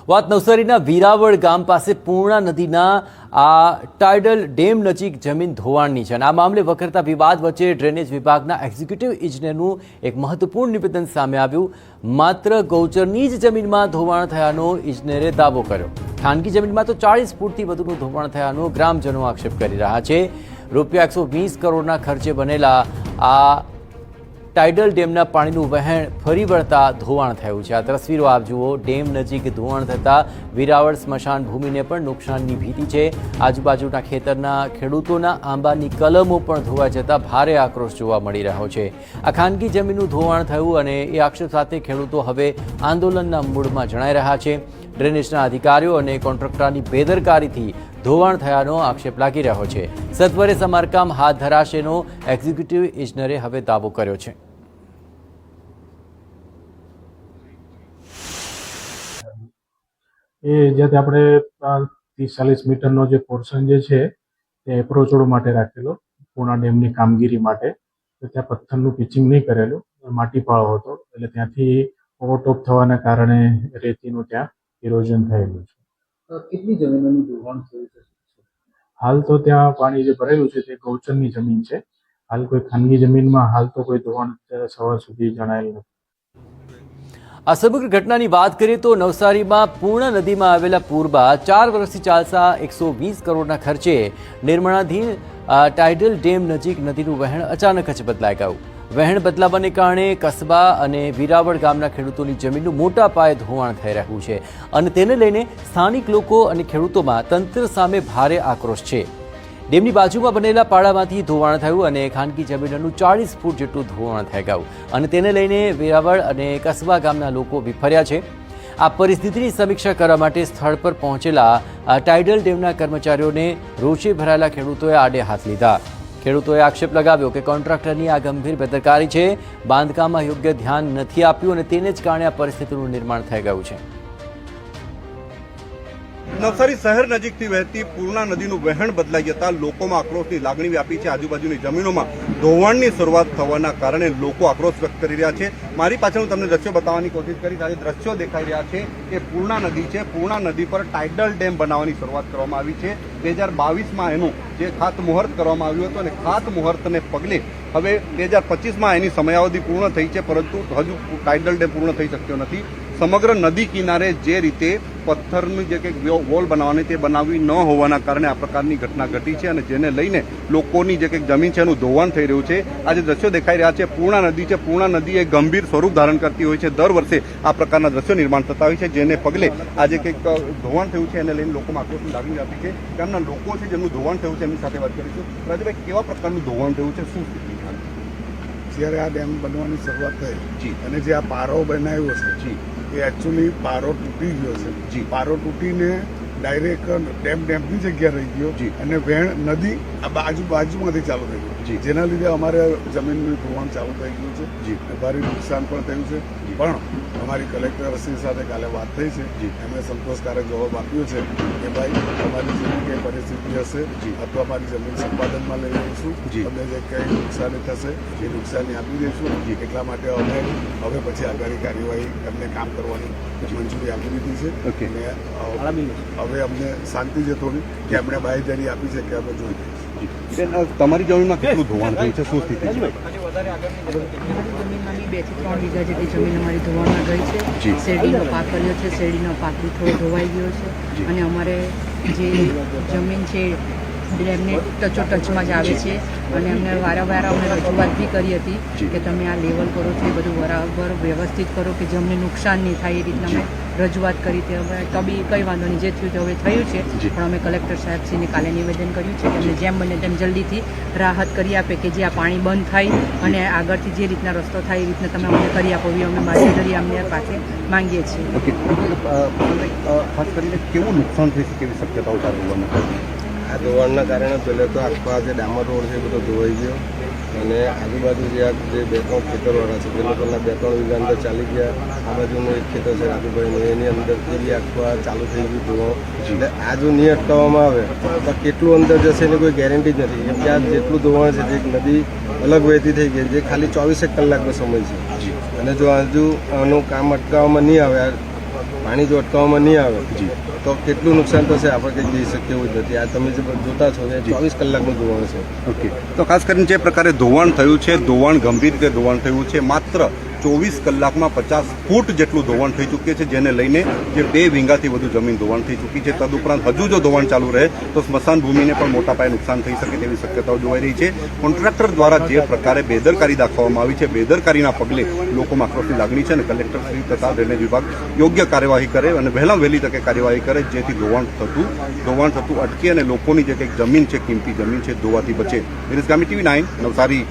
વાત નવસારીના વીરાવળ ગામ પાસે પૂર્ણા નદીના ટાઇડલ ડેમ નજીક જમીન ધોવાણની છે અને આ મામલે વકરતા વિવાદ વચ્ચે ડ્રેનેજ વિભાગના એક્ઝિક્યુટિવ ઇજનેરનું એક મહત્વપૂર્ણ નિવેદન સામે આવ્યું। માત્ર ગૌચરની જ જમીનમાં ધોવાણ થયાનો ઇજનેરે દાવો કર્યો। ખાનગી જમીનમાં તો 40 ફૂટથી વધુનું ધોવાણ થયાનો ગ્રામજનો આક્ષેપ કરી રહ્યા છે। રૂપિયા 120 કરોડના ખર્ચે બનેલા આ ટાઇડલ ડેમના પાણીનું વહેણ ફરી વળતા ધોવાણ થયું છે। આ તસવીરો આપ જુઓ। ડેમ નજીક ધોવાણ થતાં વીરાવળ સ્મશાન ભૂમિને પણ નુકસાનની ભીતિ છે। આજુબાજુના ખેતરના ખેડૂતોના આંબાની કલમો પણ ધોવાઈ જતા ભારે આક્રોશ જોવા મળી રહ્યો છે। આ ખાનગી જમીનનું ધોવાણ થયું અને એ આક્ષેપ સાથે ખેડૂતો હવે આંદોલનના મૂડમાં જણાઈ રહ્યા છે। ડ્રેનેજના અધિકારીઓ અને કોન્ટ્રાક્ટરની બેદરકારીથી ધોવાણ થયાનો આક્ષેપ લાગી રહ્યો છે। સત્વરે સમારકામ હાથ ધરાશેનો એક્ઝિક્યુટિવ ઇજનરે હવે દાવો કર્યો છે। એ જ્યાંથી આપણે 30-40 મીટરનો જે પોર્શન જે છે તે એપ્રોચ રોડ માટે રાખેલો પૂર્ણા ડેમની કામગીરી માટે, તો ત્યાં પથ્થરનું પિચિંગ નહીં કરેલું, માટી પાળો હતો, એટલે ત્યાંથી ઓવરટોપ થવાના કારણે રેતીનું ત્યાં ઇરોઝન થયેલું છે। કેટલી જમીનોનું ધોવાણ થયું છે? હાલ તો ત્યાં પાણી જે ભરેલું છે તે ગૌચરની જમીન છે। હાલ કોઈ ખાનગી જમીનમાં હાલ તો કોઈ ધોવાણ અત્યારે સવાર સુધી જણાયેલ નથી। આ સમગ્ર ઘટનાની વાત કરીએ તો નવસારીમાં પૂર્ણા નદીમાં આવેલા પૂર બાદ 4 વર્ષથી ચાલતા 120 કરોડના ખર્ચે નિર્માણાધીન ટાઇડલ ડેમ નજીક નદીનું વહેણ અચાનક જ બદલાઈ ગયું। વહેણ બદલાવાને કારણે કસ્બા અને વીરાવળ ગામના ખેડૂતોની જમીનનું મોટા પાયે ધોવાણ થઈ રહ્યું છે અને તેને લઈને સ્થાનિક લોકો અને ખેડૂતોમાં તંત્ર સામે ભારે આક્રોશ છે। ડેમની બાજુમાં બનેલા પાડામાંથી ધોવાણ થયું અને ખાનગી જમીનનું 40 ફૂટ જેટલું ધોવાણ થઈ ગયું અને તેને લઈને વીરાવળ અને કસ્બા ગામના લોકો વિફર્યા છે। આ પરિસ્થિતિની સમીક્ષા કરવા માટે સ્થળ પર પહોંચેલા ટાઇડલ ડેમના કર્મચારીઓને રોષે ભરાયેલા ખેડૂતોએ આડે હાથ લીધા। ખેડૂતોએ આક્ષેપ લગાવ્યો કે કોન્ટ્રાક્ટરની આ ગંભીર બેદરકારી છે, બાંધકામમાં યોગ્ય ધ્યાન નથી આપ્યું અને તેને જ કારણે આ પરિસ્થિતિનું નિર્માણ થઈ ગયું છે। નવસારી શહેર નજીકથી વહેતી પૂર્ણા નદીનું વહેણ બદલાઈ જતા લોકોમાં આક્રોશની લાગણી વ્યાપી છે। આજુબાજુની જમીનોમાં ધોવાણની શરૂઆત થવાના કારણે લોકો આક્રોશ વ્યક્ત કરી રહ્યા છે। મારી પાછળ હું તમને દ્રશ્યો બતાવવાની કોશિશ કરીશ। આજે દ્રશ્યો દેખાઈ રહ્યા છે કે પૂર્ણા નદી છે, પૂર્ણા નદી પર ટાઇડલ ડેમ બનાવવાની શરૂઆત કરવામાં આવી છે। 2022માં એનું જે ખાતમુહૂર્ત કરવામાં આવ્યું હતું અને ખાતમુહૂર્તને પગલે હવે 2025માં એની સમયાવધિ પૂર્ણ થઈ છે, પરંતુ હજુ ટાઇડલ ડેમ પૂર્ણ થઈ શક્યો નથી। સમગ્ર નદી કિનારે જે રીતે પથ્થરની જે કંઈક વોલ બનાવવાની તે બનાવી ન હોવાના કારણે આ પ્રકારની ઘટના ઘટી છે અને જેને લઈને લોકોની જે કંઈક જમીન છે એનું ધોવાણ થઈ રહ્યું છે। આજે દ્રશ્યો દેખાઈ રહ્યા છે પૂર્ણા નદી છે। પૂર્ણા નદી એ ગંભીર સ્વરૂપ ધારણ કરતી હોય છે। દર વર્ષે આ પ્રકારના દ્રશ્યો નિર્માણ થતા હોય છે, જેને પગલે આજે કંઈક ધોવાણ થયું છે એને લઈને લોકોમાં આક્રોશની લાગણી આપી છે। ગામના લોકો છે જેમનું ધોવાણ થયું છે એમની સાથે વાત કરીશું। રાજુભાઈ, કેવા પ્રકારનું ધોવાણ થયું છે, શું સ્થિતિ? જ્યારે આ ડેમ બનવાની શરૂઆત થઈ અને જે આ પારો બનાવ્યો છે એ એકચ્યુઅલી પારો તૂટી ગયો છે। પારો તૂટીને ડાયરેક્ટ ડેમની જગ્યા રહી ગયો અને વહેણ નદી આ બાજુમાંથી ચાલુ થઈ ગયું, જેના લીધે અમારે જમીનનું ધોવાણ ચાલુ થઈ ગયું છે। ભારે નુકસાન પણ થયું છે, પણ અમારી કલેક્ટરશ્રી સાથે કાલે વાત થઈ છે, એમણે સંતોષકારક જવાબ આપ્યો છે કે ભાઈ તમારી જે કંઈ પરિસ્થિતિ હશે અથવા અમારી જમીન સંપાદનમાં લઈ લઈશું, તમને જે કંઈ નુકસાની થશે એ નુકસાની આપી દઈશું। એટલા માટે અમે હવે પછી આગળની કાર્યવાહી એમને કામ કરવાની મંજૂરી આપી દીધી છે અને હવે અમને શાંતિ છે થોડી કે એમણે બાંહેધરી આપી છે કે અમે જોઈ દઈશું। તમારી જમીનમાં કેટલું ધોવાણ થયું છે, શું સ્થિતિ છે? જમીનમાં 2 થી 3 વીઘા જેટલી જમીન અમારી ધોવાણમાં ગઈ છે। શેરડીનો પાક કર્યો છે, શેરડીનો પાક બી થોડો ધોવાઈ ગયો છે અને અમારે જે જમીન છે ડેમને ટચમાં જ આવે છે અને અમને વારંવાર અમને રજૂઆત બી કરી હતી કે તમે આ લેવલ કરો છો એ બધું બરાબર વ્યવસ્થિત કરો કે જેમને નુકસાન નહીં થાય એ રીતના અમે રજૂઆત કરી હતી। હવે તો બી કંઈ વાંધો નહીં, જે થયું તે હવે થયું છે, પણ અમે કલેક્ટર સાહેબશ્રીને કાલે નિવેદન કર્યું છે કે અમને જેમ બને તેમ જલ્દીથી રાહત કરી આપે કે જે આ પાણી બંધ થાય અને આગળથી જે રીતના રસ્તો થાય એ રીતના તમે અમને કરી આપો એવી અમે બાંહેધરી અમને પાસે માંગીએ છીએ। ખાસ કરીને કેવું નુકસાન થઈ શકે એવી શક્યતાઓ ચાલુ આ ધોવાણના કારણે પહેલાં તો આસપાસ જે ડામર રોડ છે બધો ધોવાઈ ગયો અને આજુબાજુ જે બે ત્રણ ખેતરવાળા છે તે લોકોના 2-3 વીઘા અંદર ચાલી ગયા. આ બાજુનું એક ખેતર છે રાજુભાઈનું, એની અંદર બી આખું આ ચાલુ થઈ ગયું ધોવાણ. એટલે આ જો નહીં અટકાવવામાં આવે તો કેટલું અંદર જશે એની કોઈ ગેરંટી જ નથી. કેમ કે આ જેટલું ધોવાણ છે, જે નદી અલગ વહેતી થઈ ગઈ, જે ખાલી 24 કલાકનો સમય છે. અને જો હજુ આનું કામ અટકાવવામાં નહીં આવે, પાણી જો અટકાવવામાં નહીં આવે તો કેટલું નુકસાન થશે આપણે કંઈ કહી શકીએ એવું જ નથી. આ તમે જે જોતા છો કે 24 કલાકનું ધોવાણ છે. ઓકે, તો ખાસ કરીને જે પ્રકારે ધોવાણ થયું છે, ધોવાણ ગંભીર રીતે ધોવાણ થયું છે. માત્ર 24 કલાકમાં 50 ફૂટ જેટલું ધોવાણ થઈ ચૂક્યું છે, જેને લઈને જે 2 વીઘાથી વધુ જમીન ધોવાણ થઈ ચૂકી છે. તદુપરાંત હજુ જો ધોવાણ ચાલુ રહે તો સ્મશાન ભૂમિને પણ મોટા પાયે નુકસાન થઈ શકે તેવી શક્યતાઓ જોવાઈ રહી છે. કોન્ટ્રાક્ટર દ્વારા જે પ્રકારે બેદરકારી દાખવવામાં આવી છે, બેદરકારીના પગલે લોકોમાં આક્રોશની લાગણી છે અને કલેક્ટર શ્રી તથા ડ્રેનેજ વિભાગ યોગ્ય કાર્યવાહી કરે અને વહેલા વહેલી તકે કાર્યવાહી કરે, જેથી ધોવાણ થતું અટકે અને લોકોની જે કંઈક જમીન છે, કિંમતી જમીન છે, ધોવાથી બચે. ગામી TV9 નવસારી.